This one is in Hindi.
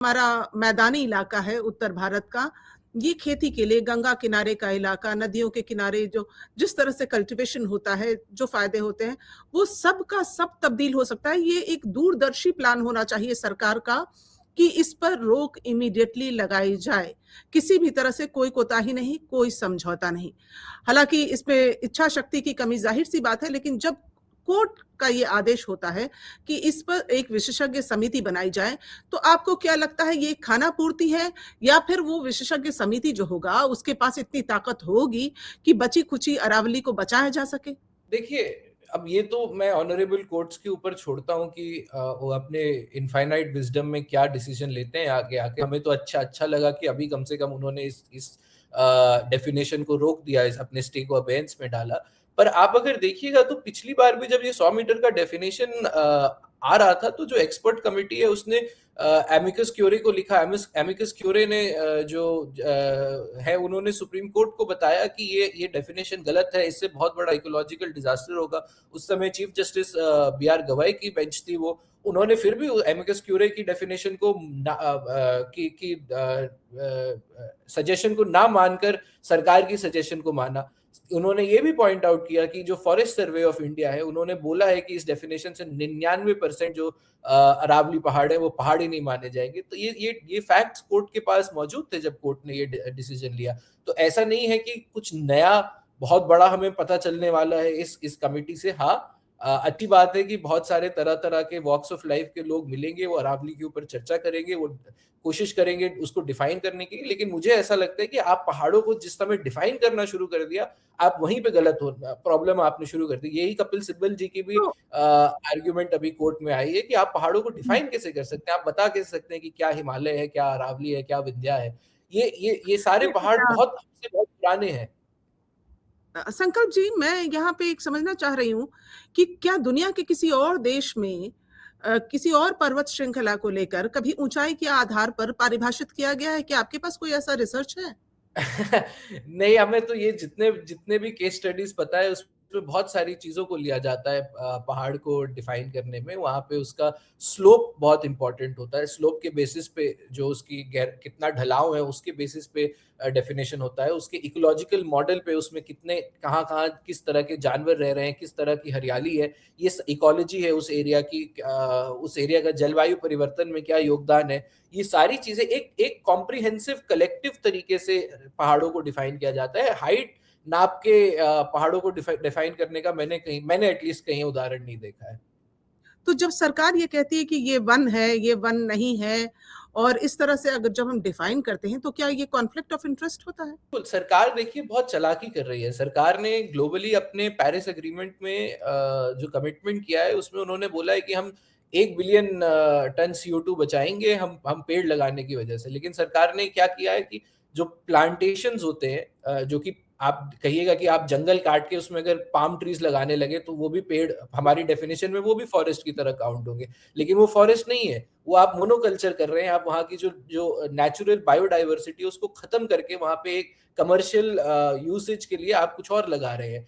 हमारा मैदानी इलाका है उत्तर भारत का, ये खेती के लिए गंगा किनारे का इलाका, नदियों के किनारे जो जिस तरह से कल्टीवेशन होता है, जो फ़ायदे होते हैं, वो सब का सब तब्दील हो सकता है। ये एक दूरदर्शी प्लान होना चाहिए सरकार का कि इस पर रोक इमीडिएटली लगाई जाए। किसी भी तरह से कोई कोताही नहीं, कोई समझौता नहीं। हालाँकि इसमें इच्छा शक्ति की कमी ज़ाहिर-सी बात है, लेकिन जब कोर्ट का ये आदेश होता है कि इस पर एक विशेषज्ञ समिति बनाई जाए, तो आपको क्या लगता है ये खानापूर्ति है या फिर वो विशेषज्ञ समिति जो होगा उसके पास इतनी ताकत होगी कि बची-खुची अरावली को बचाया जा सके? देखिए, अब ये तो मैं ऑनरेबल कोर्ट्स के ऊपर छोड़ता हूँ कि वो अपने इनफाइनाइट विज़डम में क्या डिसीज़न लेते हैं आगे आके। हमें तो अच्छा लगा कि अभी कम से कम उन्होंने इस डेफिनिशन को रोक दिया, इस अपने स्टे को अबेयंस में डाला। पर आप अगर देखिएगा तो पिछली बार भी जब ये 100 मीटर का डेफिनिशन आ रहा था, तो जो एक्सपर्ट कमिटी है उसने एमिकस क्यूरे को लिखा। एमिकस क्यूरे ने है, उन्होंने सुप्रीम कोर्ट को बताया कि ये डेफिनेशन गलत है, इससे बहुत बड़ा इकोलॉजिकल डिजास्टर होगा। उस समय चीफ जस्टिस बी आर गवाई की बेंच थी वो, उन्होंने फिर भी एमिकस क्यूरे की डेफिनेशन को सजेशन को ना मानकर सरकार की सजेशन को माना। उन्होंने ये भी पॉइंट आउट किया कि जो फॉरेस्ट सर्वे ऑफ इंडिया है, उन्होंने बोला है कि इस डेफिनेशन से 99% जो अरावली पहाड़ है वो पहाड़ ही नहीं माने जाएंगे। तो ये फैक्ट्स कोर्ट के पास मौजूद थे जब कोर्ट ने ये डिसीजन लिया। तो ऐसा नहीं है कि कुछ नया बहुत बड़ा हमें पता चलने वाला है इस कमिटी से। हाँ, अच्छी बात है कि बहुत सारे तरह-तरह के वॉक्स ऑफ लाइफ के लोग मिलेंगे, वो अरावली के ऊपर चर्चा करेंगे, वो कोशिश करेंगे उसको डिफाइन करने की। लेकिन मुझे ऐसा लगता है कि आप पहाड़ों को जिस समय डिफाइन करना शुरू कर दिया, आप वहीं पे गलत हो, प्रॉब्लम आपने शुरू कर दी। यही कपिल सिब्बल जी की भी तो आर्गुमेंट अभी कोर्ट में आई है कि आप पहाड़ों को हुँ, डिफाइन कैसे कर सकते हैं? आप बता कैसे सकते हैं कि क्या हिमालय है, क्या अरावली है, क्या विंध्या है? ये सारे पहाड़ देखिए बहुत हमसे बहुत पुराने हैं। संकल्प जी, मैं यहाँ पे एक समझना चाह रही हूँ कि क्या दुनिया के किसी और देश में किसी और पर्वत श्रृंखला को लेकर कभी ऊँचाई के आधार पर परिभाषित किया गया है? क्या आपके पास कोई ऐसा रिसर्च है? नहीं, हमें तो ये जितने जितने भी केस स्टडीज़ पता है उसमें बहुत सारी चीज़ों को लिया जाता है पहाड़ को डिफाइन करने में। वहाँ पे उसका स्लोप बहुत इम्पोर्टेंट होता है। स्लोप के बेसिस पे जो उसकी कितना ढलाव है उसके बेसिस पे डेफिनिशन होता है। उसके इकोलॉजिकल मॉडल पे उसमें कितने कहाँ-कहाँ किस तरह के जानवर रह रहे हैं, किस तरह की हरियाली है, ये इकोलॉजी है उस एरिया की, उस एरिया का जलवायु परिवर्तन में क्या योगदान है। ये सारी चीज़ें एक एक कॉम्प्रिहेंसिव कलेक्टिव तरीके से पहाड़ों को डिफाइन किया जाता है। हाइट नाप के पहाड़ों को डिफाइन करने का मैंने एटलीस्ट कहीं उदाहरण नहीं देखा है। तो जब सरकार ये कहती है कि ये वन है, ये वन नहीं है और इस तरह से अगर जब हम डिफाइन करते हैं, तो क्या ये कॉन्फ्लिक्ट ऑफ इंटरेस्ट होता है? बिल्कुल, सरकार देखिए बहुत चालाकी कर रही है। सरकार ने ग्लोबली अपने पेरिस एग्रीमेंट में जो कमिटमेंट किया है उसमें उन्होंने बोला है कि हम 1 बिलियन टन CO2 बचाएँगे हम पेड़ लगाने की वजह से। लेकिन सरकार ने क्या किया है कि जो प्लांटेशंस होते हैं, जो कि आप कहिएगा कि आप जंगल काट के उसमें अगर पाम ट्रीज़ लगाने लगे तो वो भी पेड़ हमारी डेफिनिशन में वो भी फॉरेस्ट की तरह काउंट होंगे। लेकिन वो फॉरेस्ट नहीं है, वो आप मोनोकल्चर कर रहे हैं। आप वहाँ की जो जो नेचुरल बायोडायवर्सिटी है उसको खत्म करके वहाँ पे एक कमर्शियल यूसेज के लिए आप कुछ और लगा रहे हैं।